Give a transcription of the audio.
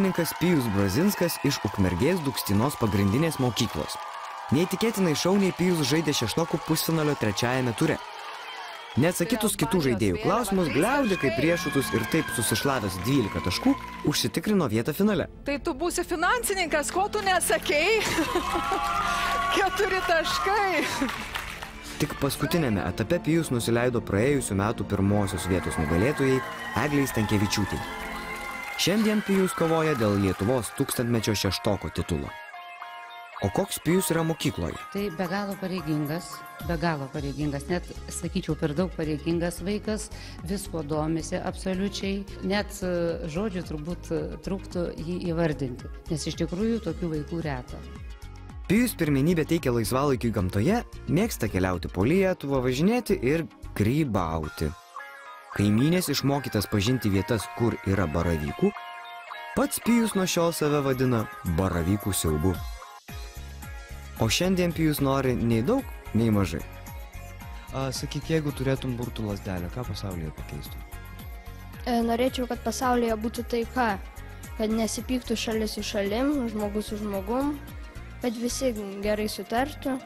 penkiaklasininkas Pijus Brazinskas iš Ukmergės Dukstinos pagrindinės mokyklos. Neįtikėtinai šauniai Pijus žaidė šeštokų pusfinalio trečiajame ture. Neatsakytus kitų žaidėjų klausimus gliaudė kaip riešutus ir taip susišlavęs 12 taškų užsitikrino vietą finale. Tai tu būsi finansininkas, ko tu nesakei? 4 taškai. Tik paskutinėme etape Pijus nusileido praėjusių metų pirmosios vietos nugalėtojai Eglei Stankevičiūtei. Šiandien Pijus kovoja dėl Lietuvos tūkstantmečio šeštoko titulo. O koks Pijus yra mokykloje? Tai be galo pareigingas, net, sakyčiau, per daug pareigingas vaikas, visko domisi absoliučiai, net žodžių turbūt trūktų jį įvardinti, nes iš tikrųjų tokių vaikų reta. Pijus pirmenybę teikia laisvalaikiui gamtoje, mėgsta keliauti po Lietuvą, važinėti ir grybauti. Kaimynės išmokytas pažinti vietas, kur yra baravykų, pats Pijus nuo šiol save vadina baravykų siaubu. O šiandien Pijus nori nei daug, nei mažai. Sakyk, jeigu turėtum burtų lazdelę, ką pasaulyje pakeistum? Norėčiau, kad pasaulyje būtų taika, kad nesipyktų šalis su šalim, žmogus su žmogum, kad visi gerai sutartų.